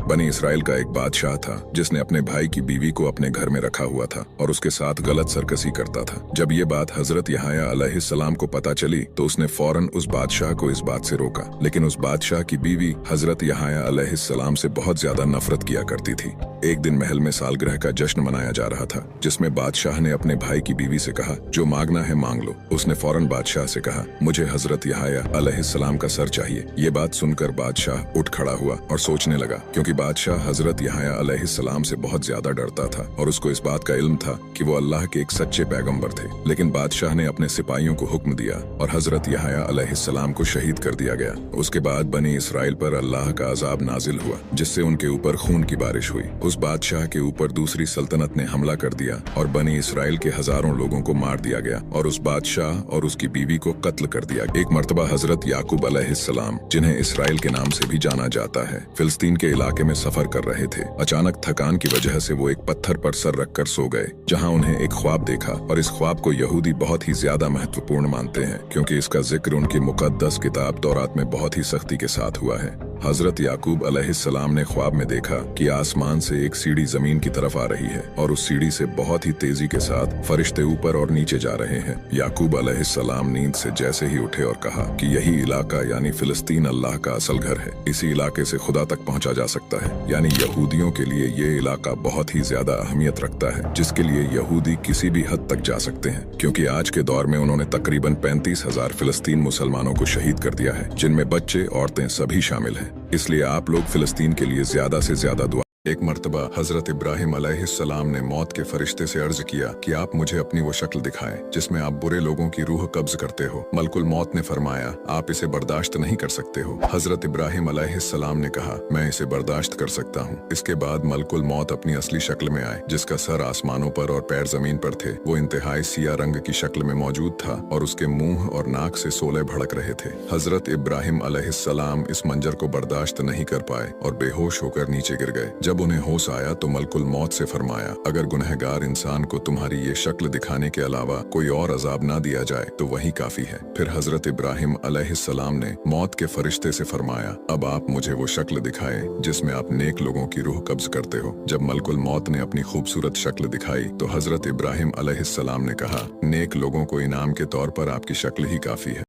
बनी इसराइल का एक बादशाह था जिसने अपने भाई की बीवी को अपने घर में रखा हुआ था और उसके साथ गलत सरकसी करता था। जब ये बात हजरत यहया अलैहिस्सलाम को पता चली तो उसने फौरन उस बादशाह को इस बात से रोका, लेकिन उस बादशाह की बीवी हजरत यहया अलैहिस्सलाम से बहुत ज्यादा नफरत किया करती थी। एक दिन महल में सालगिरह का जश्न मनाया जा रहा था, जिसमें बादशाह ने अपने भाई की बीवी से कहा, जो मांगना है मांग लो। उसने फौरन बादशाह से कहा, मुझे हजरत यहया अलैहिस्सलाम का सर चाहिए। ये बात सुनकर बादशाह उठ खड़ा हुआ और सोचने लगा, क्योंकि बादशाह हजरत यहया अलैहिस्सलाम से बहुत ज्यादा डरता था और उसको इस बात का इल्म था कि वो अल्लाह के एक सच्चे पैगंबर थे। लेकिन बादशाह ने अपने सिपाहियों को हुक्म दिया और हजरत यहया अलैहिस्सलाम को शहीद कर दिया गया। उसके बाद बनी इसराइल पर अल्लाह का अजाब नाजिल हुआ, जिससे उनके ऊपर खून की बारिश हुई। उस बादशाह के ऊपर दूसरी सल्तनत ने हमला कर दिया और बनी इसराइल के हजारों लोगों को मार दिया गया और उस बादशाह और उसकी बीवी को कत्ल कर दिया। एक मर्तबा हजरत याकूब अलैहिस्सलाम, जिन्हें इसराइल के नाम से भी जाना जाता है, फिलिस्तीन के इलाके में सफर कर रहे थे। अचानक थकान की वजह से वो एक पत्थर पर सर रखकर सो गए, जहां उन्हें एक ख्वाब देखा और इस ख्वाब को यहूदी बहुत ही ज्यादा महत्वपूर्ण मानते हैं, क्योंकि इसका जिक्र उनकी मुकद्दस किताब तौरात में बहुत ही सख्ती के साथ हुआ है। हजरत याकूब अलैहिस्सलाम ने ख्वाब में देखा कि आसमान से एक सीढ़ी जमीन की तरफ आ रही है और उस सीढ़ी से बहुत ही तेजी के साथ फरिश्ते ऊपर और नीचे जा रहे हैं। याकूब अलैहिस्सलाम नींद से जैसे ही उठे और कहा कि यही इलाका यानी फिलिस्तीन अल्लाह का असल घर है, इसी इलाके से खुदा तक पहुंचा जा सकता है। यानी यहूदियों के लिए ये इलाका बहुत ही ज्यादा अहमियत रखता है, जिसके लिए यहूदी किसी भी हद तक जा सकते हैं, क्योंकि आज के दौर में उन्होंने तकरीबन 35,000 फिलिस्तीन मुसलमानों को शहीद कर दिया है, जिनमें बच्चे औरतें सभी शामिल हैं। इसलिए आप लोग फिलिस्तीन के लिए ज्यादा से ज्यादा दुआ। एक मर्तबा हजरत इब्राहिम अलैहिस्सलाम ने मौत के फरिश्ते से अर्ज किया कि आप मुझे अपनी वो शक्ल दिखाएं जिसमें आप बुरे लोगों की रूह कब्ज करते हो। मलकुल मौत ने फरमाया, आप इसे बर्दाश्त नहीं कर सकते हो। हजरत इब्राहिम अलैहिस्सलाम ने कहा, मैं इसे बर्दाश्त कर सकता हूँ। इसके बाद मलकुल मौत अपनी असली शक्ल में आए, जिसका सर आसमानों पर और पैर जमीन पर थे। वो इंतहाई सिया रंग की शक्ल में मौजूद था और उसके मुंह और नाक से शोले भड़क रहे थे। हजरत इब्राहिम अलैहिस्सलाम इस मंजर को बर्दाश्त नहीं कर पाए और बेहोश होकर नीचे गिर गए। जब उन्हें होश आया तो मलकुल मौत से फरमाया, अगर गुनहगार इंसान को तुम्हारी ये शक्ल दिखाने के अलावा कोई और अजाब ना दिया जाए तो वही काफी है। फिर हजरत इब्राहिम अलैहिस्सलाम ने मौत के फरिश्ते से फरमाया, अब आप मुझे वो शक्ल दिखाए जिसमें आप नेक लोगों की रूह कब्ज करते हो। जब मलकुल मौत ने अपनी खूबसूरत शक्ल दिखाई तो हजरत इब्राहिम अलैहिस्सलाम ने कहा, नेक लोगों को इनाम के तौर पर आपकी शक्ल ही काफी है।